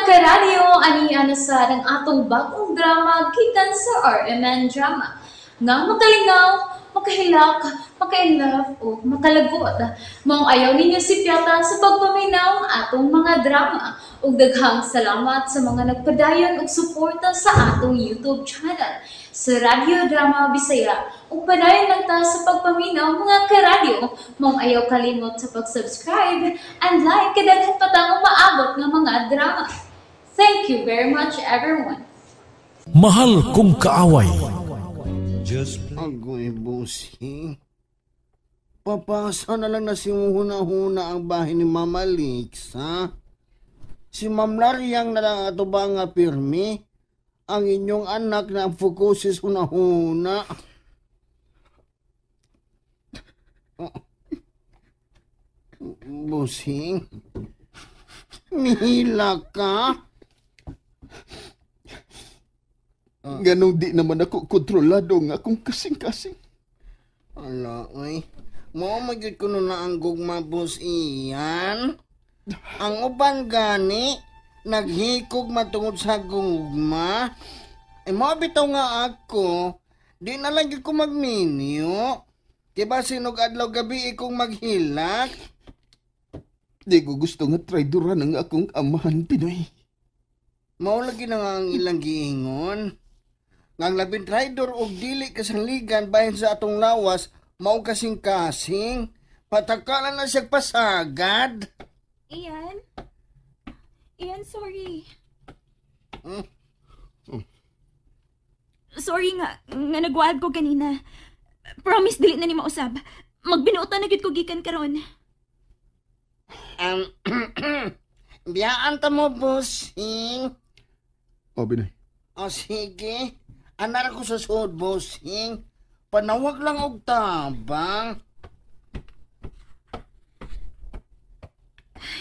karadyo, ani sa ng atong bagong drama gikan sa RMN Drama. Nga makalingaw, makahilak, maka-inlove, o makalagot. Maong ayaw ninyo si Piata sa pagpaminaw ang atong mga drama. Ug daghang salamat sa mga nagpadayon ug suporta sa atong YouTube channel sa Radio Drama Bisaya. Ug padayon lang ta sa pagpaminaw mga karadyo. Maong ayaw kalimot sa pag-subscribe and like kadaghan pa tang maabot nga mga drama. Thank you very much everyone. Mahal kong kaaway. Agoy, bossing. Papasa na lang na si huna-huna ang bahay ni Mama Lix, ha? Si Ma'am Laryang na lang ato ba nga pirmi? Ang inyong anak na ang fokusis huna-huna. Bossing, nihila ka? Ganong di naman ako kontrolado nga akong kasing-kasing. Ala, ay. Mo magyud ko na ang gugma, boss iyan. Ang uban gani, naghikog matungod sa gugma. Mo bitaw nga ako, di na lang gyud ko magminyo. Diba sinog adlaw gabi ikong maghilak? Di ko gusto nga traidoran ang akong amahan, Pinoy. Maulagi na nga ang ilang giingon. Ngang labing traidor og dili kasangligan bahin sa atong lawas, mao kasing-kasing. Patakalan na siya pasagad. Ian? Ian, sorry. Sorry nga nagwaad ko kanina. Promise, dili na ni mausab. Magbinuotan na gid ko gikan karon. Biyaan ta mo, bossing. O, Binay. O, sige. Anar ko sa suod, bossing. Panawag lang og tabang.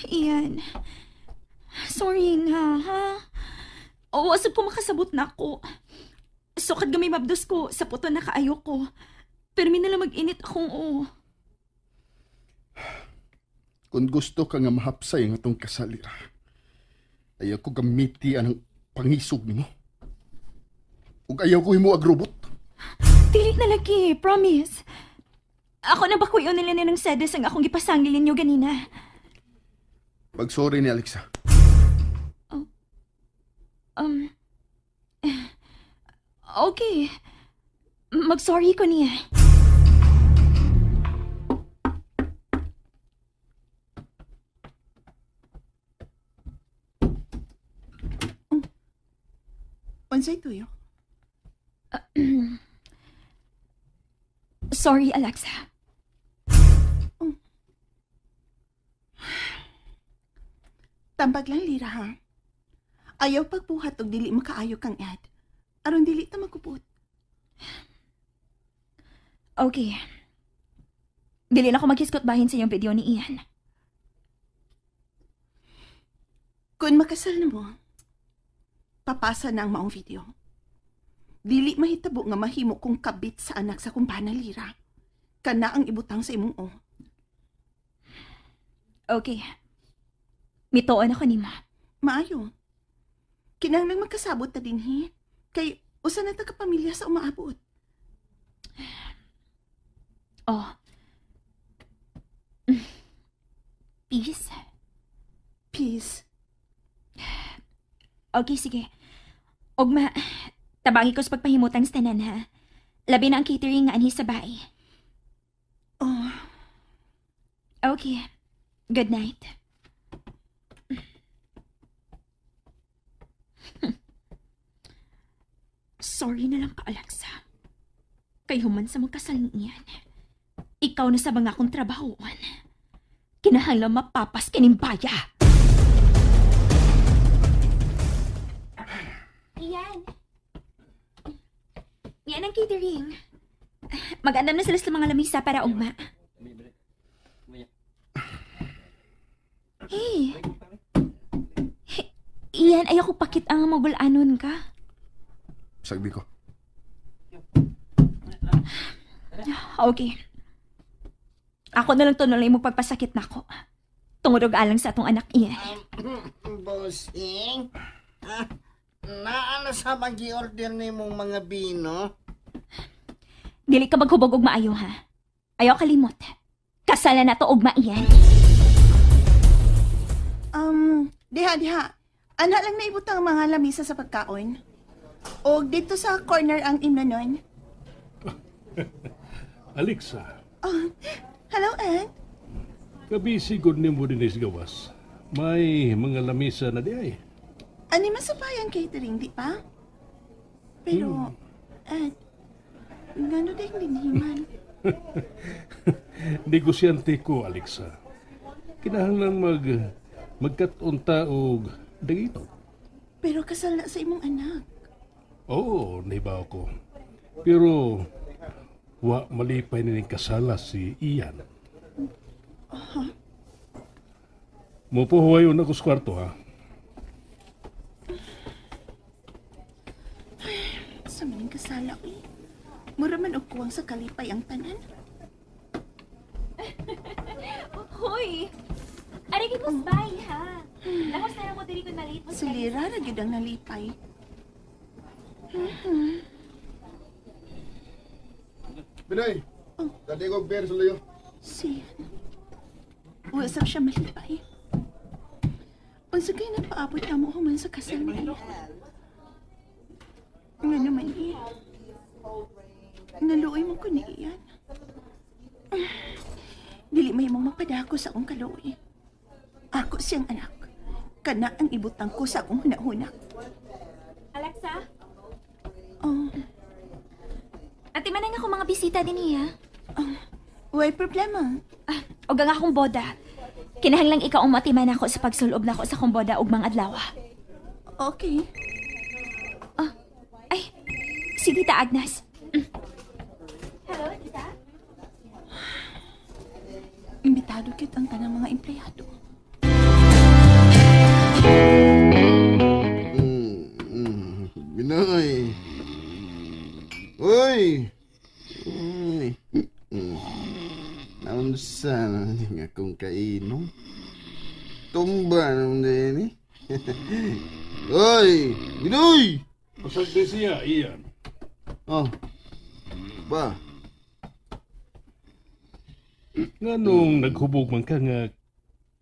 Ian, sorry nga, ha? O, wasap ko makasabot na ako. Sukad gamay mabdos ko, sa puto na kaayo ko. Pero minala mag-init akong Kung gusto ka nga mahapsay ang atong kasalira, ayaw ko gamiti ang pangisog ni mo. Ug ayaw ko himo ag robot. Dili na lagi, promise. Ako na ba kuyo nila ng sedes ang akong gipasangilin nyo ganina? Pag-sorry ni Alexa. Okay. Mag-sorry ko niya. Unsay tuyo? Sorry, Alexa. Tambag lang lira, ha? Ayaw pagbuhat og dili makaayo kang ad. Aron dili ta magkupot. Okay. Dili na ako maghiskot bahin sa iyong video ni Ian. Kung makasal na mo, papasa na ang maong video. Dili mahitabo nga mahimo kong kabit sa anak sa kumpana lira. Kana ang ibutang sa imong o. Okay. Mitoon ako ni Ma. Maayo. Kinahanglang magkasabot ta din, he. Kay usa na ta ka pamilya sa umaabot. Oh. Peace? Peace. Okay, sige. Ugma, tabangi ko sa pagpahimutang sa tanan, ha? Labi na ang catering nga anhi sa bahay. Oh. Okay. Good night. Sorry na lang ka, Alexa. Kay human sa magkasalingian. Ikaw na sa mga akong trabahoan. Kinahanglan mapapas kining baya. Iyan. Yan ang catering. Mag-andam na sila sa mga lamisa para ugma. Hey. Iyan, ayaw ko pakit ang magulanon ka. Sagdi ko. Okay. Ako na lang to nalay mo pagpasakit na ako. Tungod og alang sa atong anak iyan. Bossing, naano sa mag-i-order ni mong mga bino? Dili ka maghubog og maayo ha. Ayaw kalimot. Kasala na to og maiyan. Diha. Anak lang naibutang mga lamisa sa pagkaon. O dito sa corner ang imnanon. Alexa, Hello, Aunt. kabisi good ni mo din is gawas. May mga lamisa na di ay. Ani masabayan catering, di pa? Pero, Aunt, gano'n din dinhiman. Negosyante ko, Alexa. Kinahanglan magkatunta og dagito. Pero kasal na sa imong anak. Oo, nahibaw ko. Pero, wa malipay na ning kasala si Ian. Mupuhuwayon ako sa kwarto, ha? Sa maning kasala, uy. Mura man og kuwang sa kalipay ang tanan. Hoy! Arigi mo bay ha. Lakos na mo diri kun maliit mo. Silira na gyud ang nalipay. Binay, dati ko beer sa layo. Siyan. Usap siya malipay. Unsa kay nagpaabot na mo human sa kasal niya? Nga naman iya. Naluoy mo ko ni iyan. Dili may mong mapadako sa akong kaluoy. Ako siyang anak. Kana ang ibutang ko sa akong hunahuna. Alexa, Oh, ati man nga ako mga bisita din niya. way problema. Og ang akong boda. Kinahanglang ikaw ang matiman ako sa pagsulob nako sa akong boda ug mga adlaw. Okay. Ay, si Tita Agnes. Hello, Tita? Imbitado kit ang tanang mga empleyado. Binay. Uy! Naunsa na nga kung kainom? Tumba naman din eh. Uy! Binoy! Pasagde siya, Ian. Oh. Ba? Nga nung naghubog man ka nga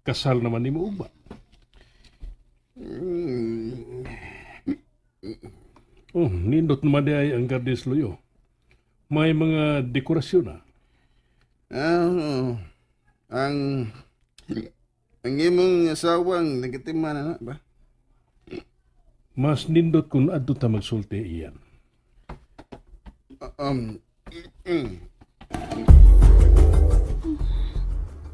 kasal naman ni mo ba? Oh, nindot naman di ay ang Gardens Loyo. May mga dekorasyon na. Ang imong asawang nagatiman na ba? Mas nindot kung adto ta magsulti, Ian.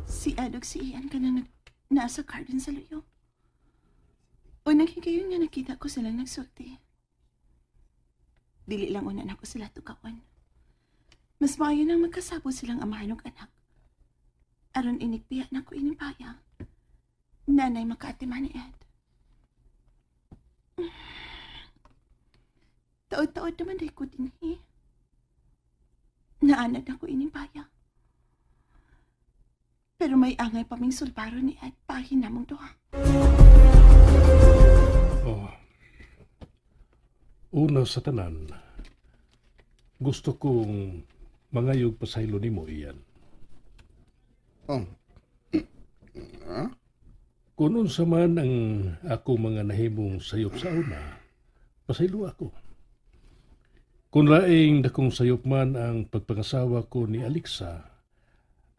Si Adog si Ian ka na nasa garden sa luyo. O naghigayon nga nakita ko silang nagsulti. Dili lang unan ako sila tukawan. Mas maayo nang magkasabo silang amahan og anak. Aron inigpiya na ko ining paya. Nanay makaatiman ni Ed. Taod-taod naman day ko din eh. Naanad ako ining paya. Pero may angay pa ming sulbaro ni Ed pahin namong doha. Oh. Una sa tanan, gusto kong mangayog pasaylo ni mo, Ian. Oh. Kung unsa man ang ako mga nahimong sayop sa una, pasaylo ako. Kung laing dakong sayop man ang pagpangasawa ko ni Alexa,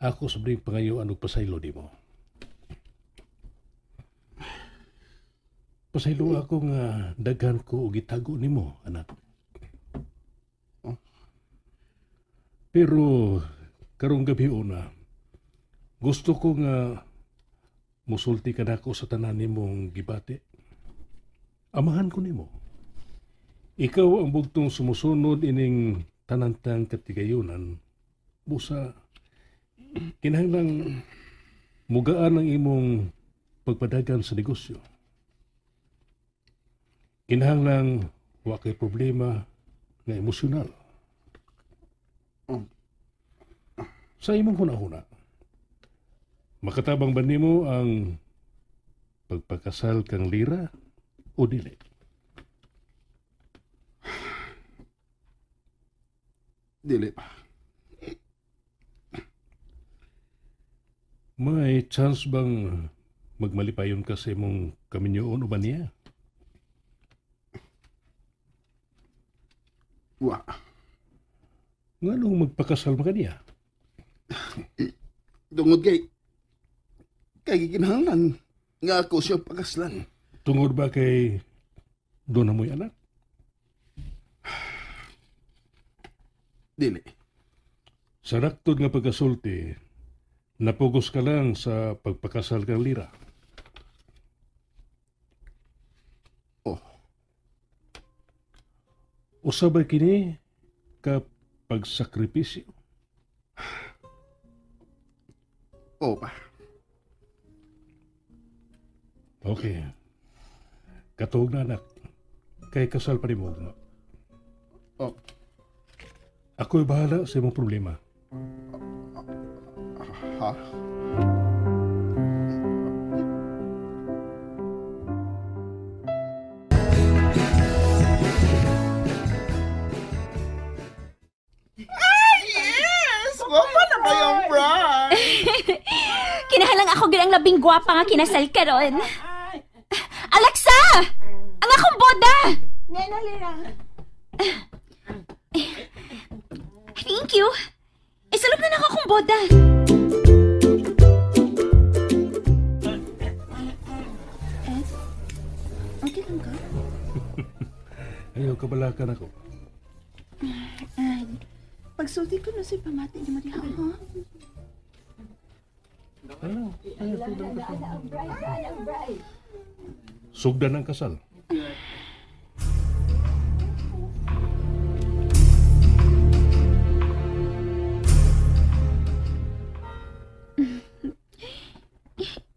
ako sabring pangayoan og pasaylo ni mo. Pasaylo ako nga daghan ko og itago nimo, anak. Pero karong gabi una, gusto ko nga musulti ka nako sa tanan nimong gibati. Amahan ko nimo. Ikaw ang bugtong sumusunod ining tanantang katigayunan. Busa, kinahanglang mugaan ang imong pagpadagan sa negosyo. Kinahanglang wa kay problema nga emosyonal. Sa imong huna-huna, Makatabang ba nimo ang pagpakasal kang Lira o dili? Dili pa. May chance bang magmalipayon ka sa imong kaminyoon o ba niya? Wa. Nga nung magpakasal ba ka niya? Tungod kay gikinahanglan nga ako siya pakaslan. Tungod ba kay doon na mo'y anak? Dili. Sa raktod nga pagkasulti, napugos ka lang sa pagpakasal kang Lira. Oh, Usabay kini ka pagsakripisyo. oo pa. Okay. Katuog na anak. Kay kasal pa rin mo. Oh, Ako'y bahala sa imong problema. ha? Yes! Wapa na kayong bride! Kinahalang ako girang labing gwapa nga kinasal karon. Alexa! Ang akong boda! Nena Lira. Thank you. Isalog na ako akong boda. Okay lang ka? Ayaw kabalakan ako. Pagsulti ko na si pamati ni Maria, ha? Sugdan ang kasal.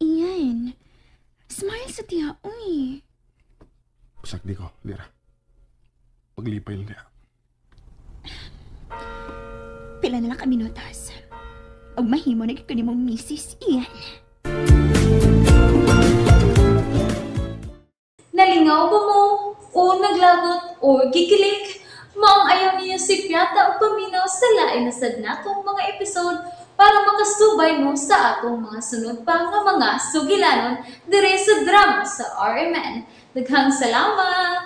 Iyan. Smile sa tiya, uy. Sakdi ko, Lira. Paglipay niya. Pila na lang kami notas. Og mahimo na ko ni mong misis, Iyan. Nalingaw ba mo? O naglagot? O gikilig? Maong ayaw niyo si Piata o paminaw sa lain na sad natong mga episode para makasubay mo sa atong mga sunod pa nga mga sugilanon dire sa drama sa RMN. Daghang salamat!